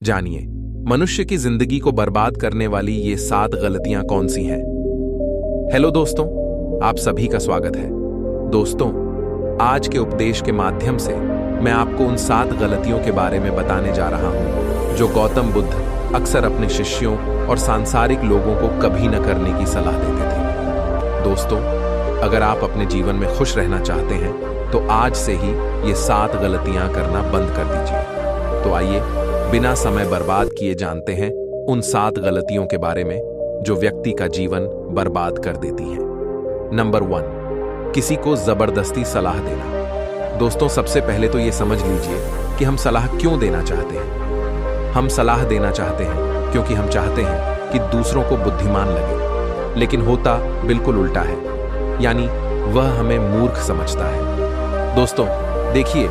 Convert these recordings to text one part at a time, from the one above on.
जानिए मनुष्य की जिंदगी को बर्बाद करने वाली ये 7 गलतियां कौन सी हैं। हेलो दोस्तों, आप सभी का स्वागत है। दोस्तों, आज के उपदेश के माध्यम से मैं आपको उन 7 गलतियों के बारे में बताने जा रहा हूं जो गौतम बुद्ध अक्सर अपने शिष्यों और सांसारिक लोगों को कभी न करने की सलाह देते थे। दोस्तों, अगर आप अपने जीवन में खुश रहना चाहते हैं तो आज से ही ये 7 गलतियां करना बंद कर दीजिए। तो आइए बिना समय बर्बाद किए जानते हैं उन 7 गलतियों के बारे में जो व्यक्ति का जीवन बर्बाद कर देती हैं। नंबर 1, किसी को जबरदस्ती सलाह देना। दोस्तों, सबसे पहले तो ये समझ लीजिए कि हम सलाह क्यों देना चाहते हैं। हम सलाह देना चाहते हैं क्योंकि हम चाहते हैं कि दूसरों को बुद्धिमान लगे, लेकिन होता बिल्कुल उल्टा है, यानी वह हमें मूर्ख समझता है। दोस्तों देखिए,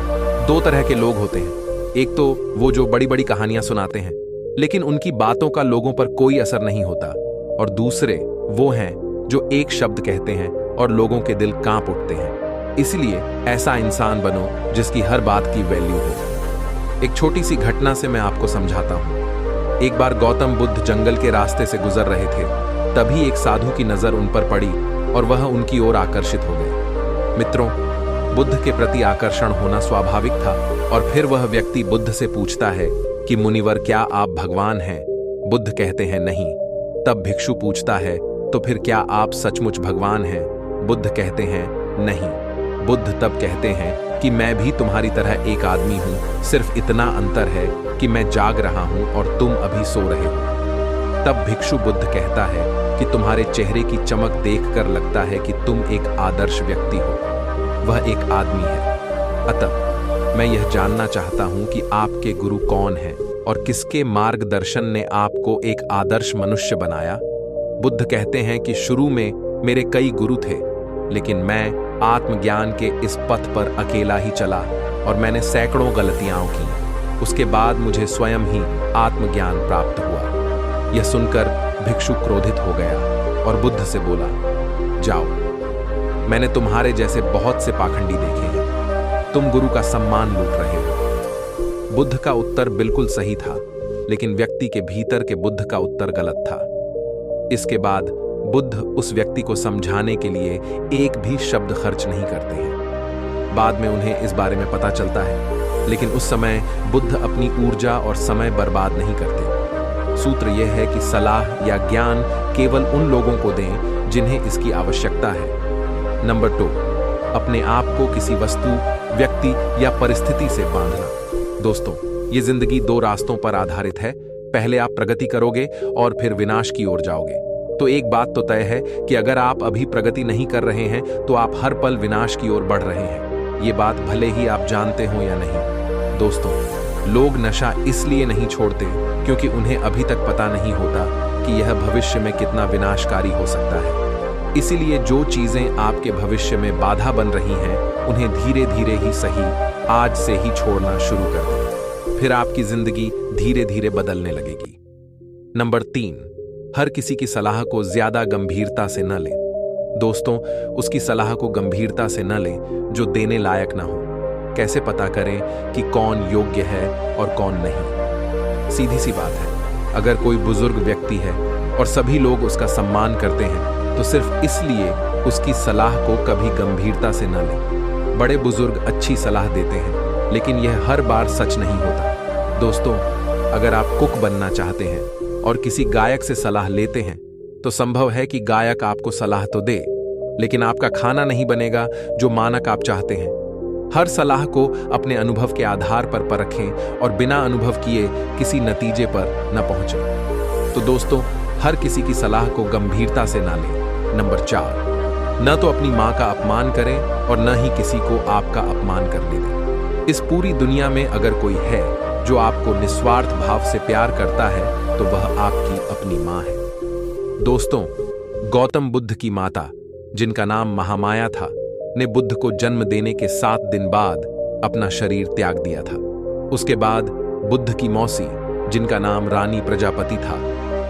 2 तरह के लोग होते हैं। एक तो वो जो बड़ी बड़ी कहानियां सुनाते हैं लेकिन उनकी बातों का लोगों पर कोई असर नहीं होता, और दूसरे वो हैं जो एक शब्द कहते हैं और लोगों के दिल कांप उठते हैं। इसलिए ऐसा इंसान बनो जिसकी हर बात की वैल्यू हो। एक छोटी सी घटना से मैं आपको समझाता हूं। एक बार गौतम बुद्ध जंगल के रास्ते से गुजर रहे थे, तभी एक साधु की नजर उन पर पड़ी और वह उनकी ओर आकर्षित हो गए। मित्रों, बुद्ध के प्रति आकर्षण होना स्वाभाविक था, और फिर वह व्यक्ति बुद्ध से पूछता है कि मुनिवर, क्या आप भगवान हैं? बुद्ध कहते हैं नहीं। तब भिक्षु पूछता है, तो फिर क्या आप सचमुच भगवान हैं? बुद्ध कहते हैं नहीं। बुद्ध तब कहते हैं कि मैं भी तुम्हारी तरह एक आदमी हूं, सिर्फ इतना अंतर है कि मैं जाग रहा हूं और तुम अभी सो रहे हो। तब भिक्षु बुद्ध कहता है कि तुम्हारे चेहरे की चमक देखकर लगता है कि तुम एक आदर्श व्यक्ति हो, वह एक आदमी है। अतः मैं यह जानना चाहता हूं कि आपके गुरु कौन हैं और किसके मार्गदर्शन ने आपको एक आदर्श मनुष्य बनाया। बुद्ध कहते हैं कि शुरू में मेरे कई गुरु थे, लेकिन मैं आत्मज्ञान के इस पथ पर अकेला ही चला और मैंने सैकड़ों गलतियां की। उसके बाद मुझे स्वयं ही आत्मज्ञान प्राप्त हुआ। यह सुनकर भिक्षु क्रोधित हो गया और बुद्ध से बोला, जाओ, मैंने तुम्हारे जैसे बहुत से पाखंडी देखे हैं, तुम गुरु का सम्मान लूट रहे हो। बुद्ध का उत्तर बिल्कुल सही था, लेकिन व्यक्ति के भीतर के बुद्ध का उत्तर गलत था। इसके बाद बुद्ध उस व्यक्ति को समझाने के लिए एक भी शब्द खर्च नहीं करते हैं। बाद में उन्हें इस बारे में पता चलता है, लेकिन उस समय बुद्ध अपनी ऊर्जा और समय बर्बाद नहीं करते। सूत्र यह है कि सलाह या ज्ञान केवल उन लोगों को दें जिन्हें इसकी आवश्यकता है। नंबर 2, अपने आप को किसी वस्तु, व्यक्ति या परिस्थिति से बांधना। दोस्तों, ये जिंदगी 2 रास्तों पर आधारित है। पहले आप प्रगति करोगे और फिर विनाश की ओर जाओगे। तो एक बात तो तय है कि अगर आप अभी प्रगति नहीं कर रहे हैं तो आप हर पल विनाश की ओर बढ़ रहे हैं। ये बात भले ही आप जानते हो या नहीं। दोस्तों, लोग नशा इसलिए नहीं छोड़ते क्योंकि उन्हें अभी तक पता नहीं होता कि यह भविष्य में कितना विनाशकारी हो सकता है। इसीलिए जो चीजें आपके भविष्य में बाधा बन रही हैं, उन्हें धीरे धीरे ही सही आज से ही छोड़ना शुरू कर दें। फिर आपकी जिंदगी धीरे धीरे बदलने लगेगी। नंबर 3, हर किसी की सलाह को ज्यादा गंभीरता से न लें। दोस्तों, उसकी सलाह को गंभीरता से न लें जो देने लायक ना हो। कैसे पता करें कि कौन योग्य है और कौन नहीं? सीधी सी बात है, अगर कोई बुजुर्ग व्यक्ति है और सभी लोग उसका सम्मान करते हैं तो सिर्फ इसलिए उसकी सलाह को कभी गंभीरता से न लें। बड़े बुजुर्ग अच्छी सलाह देते हैं, लेकिन यह हर बार सच नहीं होता। दोस्तों, अगर आप कुक बनना चाहते हैं और किसी गायक से सलाह लेते हैं तो संभव है कि गायक आपको सलाह तो दे, लेकिन आपका खाना नहीं बनेगा जो मानक आप चाहते हैं। हर सलाह को अपने अनुभव के आधार पर परखें और बिना अनुभव किए किसी नतीजे पर न पहुंचे। तो दोस्तों, हर किसी की सलाह को गंभीरता से ना लें। नंबर 4, न तो अपनी मां का अपमान करें और न ही किसी को आपका अपमान करने दें। इस पूरी दुनिया में अगर कोई है जो आपको निस्वार्थ भाव से प्यार करता है तो वह आपकी अपनी मां है। दोस्तों, गौतम बुद्ध की माता, जिनका नाम महामाया था, ने बुद्ध को जन्म देने के 7 दिन बाद अपना शरीर त्याग दिया था। उसके बाद बुद्ध की मौसी, जिनका नाम रानी प्रजापति था,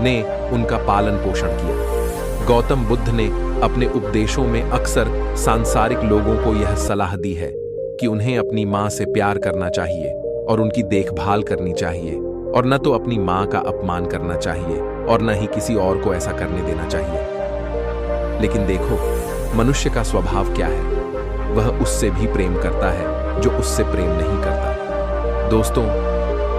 ने उनका पालन पोषण किया। गौतम बुद्ध ने अपने उपदेशों में अक्सर सांसारिक लोगों को यह सलाह दी है कि उन्हें अपनी मां से प्यार करना चाहिए और उनकी देखभाल करनी चाहिए और न तो अपनी माँ का अपमान करना चाहिए और न ही किसी और को ऐसा करने देना चाहिए। लेकिन देखो, मनुष्य का स्वभाव क्या है? वह उससे भी प्रेम करता है जो उससे प्रेम नहीं करता। दोस्तों,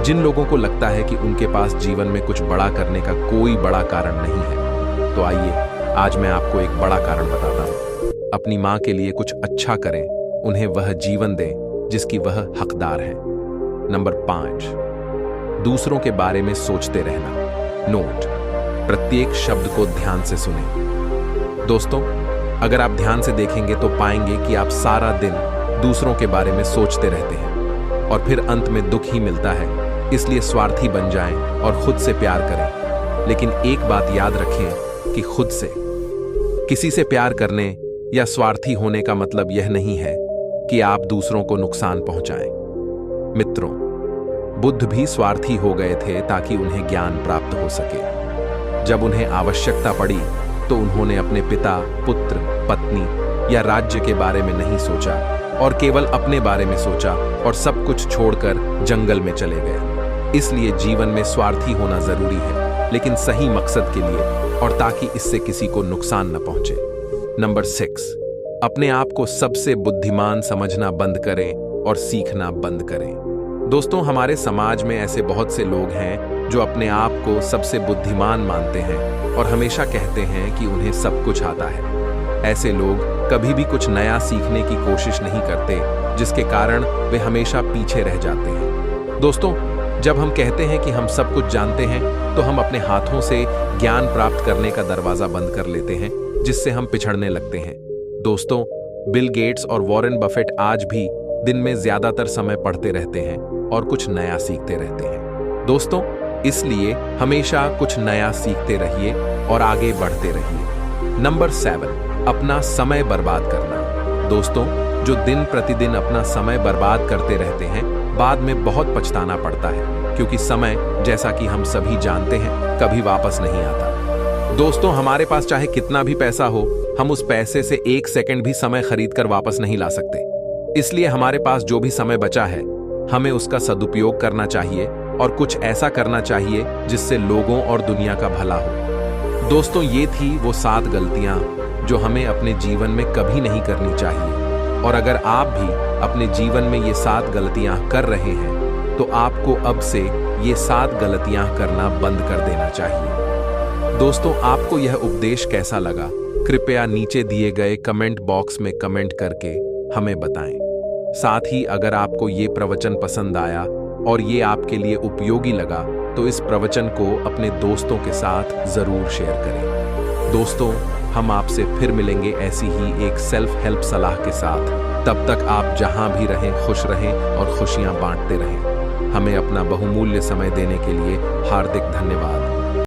जिन लोगों को लगता है कि उनके पास जीवन में कुछ बड़ा करने का कोई बड़ा कारण नहीं है, तो आइए आज मैं आपको एक बड़ा कारण बताता हूं। अपनी माँ के लिए कुछ अच्छा करें, उन्हें वह जीवन दें जिसकी वह हकदार है। नंबर 5, दूसरों के बारे में सोचते रहना। नोट: प्रत्येक शब्द को ध्यान से सुनें। दोस्तों, अगर आप ध्यान से देखेंगे तो पाएंगे कि आप सारा दिन दूसरों के बारे में सोचते रहते हैं और फिर अंत में दुख ही मिलता है। इसलिए स्वार्थी बन जाएं और खुद से प्यार करें। लेकिन एक बात याद रखें कि खुद से किसी से प्यार करने या स्वार्थी होने का मतलब यह नहीं है कि आप दूसरों को नुकसान पहुंचाएं। मित्रों, बुद्ध भी स्वार्थी हो गए थे ताकि उन्हें ज्ञान प्राप्त हो सके। जब उन्हें आवश्यकता पड़ी तो उन्होंने अपने पिता, पुत्र, पत्नी या राज्य के बारे में नहीं सोचा और केवल अपने बारे में सोचा और सब कुछ छोड़कर जंगल में चले गए। इसलिए जीवन में स्वार्थी होना जरूरी है, लेकिन सही मकसद के लिए और ताकि इससे किसी को नुकसान न पहुंचे। नंबर 6, अपने आप को सबसे बुद्धिमान समझना बंद करें और सीखना बंद करें। दोस्तों, हमारे समाज में ऐसे बहुत से लोग हैं जो अपने आप को सबसे बुद्धिमान मानते हैं और हमेशा कहते हैं कि उन्हें सब कुछ आता है। ऐसे लोग कभी भी कुछ नया सीखने की कोशिश नहीं करते, जिसके कारण वे हमेशा पीछे रह जाते हैं। दोस्तों, जब हम कहते हैं कि हम सब कुछ जानते हैं, तो हम अपने हाथों से ज्ञान प्राप्त करने का दरवाजा बंद कर लेते हैं, जिससे हम पिछड़ने लगते हैं। दोस्तों, बिल गेट्स और वॉरेन बफेट आज भी दिन में ज्यादातर समय पढ़ते रहते हैं और कुछ नया सीखते रहते हैं। दोस्तों, इसलिए हमेशा कुछ नया सीखते रहिए और आगे बढ़ते रहिए। नंबर 7, अपना समय बर्बाद करना। दोस्तों, जो दिन प्रतिदिन अपना समय बर्बाद करते रहते हैं, बाद में बहुत पछताना पड़ता है, क्योंकि समय, जैसा कि हम सभी जानते हैं, कभी वापस नहीं आता। दोस्तों, हमारे पास चाहे कितना भी पैसा हो, हम उस पैसे से 1 सेकंड भी समय खरीदकर वापस नहीं ला सकते। इसलिए हमारे पास जो भी समय बचा है, हमें उसका सदुपयोग करना चाहिए और कुछ ऐसा करना चाहिए जिससे लोगों और दुनिया का भला हो। दोस्तों, ये थी वो 7 गलतियां जो हमें अपने जीवन में कभी नहीं करनी चाहिए। और अगर आप भी अपने जीवन में ये 7 गलतियां कर रहे हैं, तो आपको अब से ये 7 गलतियां करना बंद कर देना चाहिए। दोस्तों, आपको यह उपदेश कैसा लगा? कृपया नीचे दिए गए कमेंट बॉक्स में कमेंट करके हमें बताएं। साथ ही अगर आपको ये प्रवचन पसंद आया और ये आपके लिए उपयोगी लगा, तो इस प्रवचन को अपने दोस्तों के साथ जरूर शेयर करें। दोस्तों, हम आपसे फिर मिलेंगे ऐसी ही एक सेल्फ हेल्प सलाह के साथ। तब तक आप जहां भी रहें, खुश रहें और खुशियां बांटते रहें। हमें अपना बहुमूल्य समय देने के लिए हार्दिक धन्यवाद।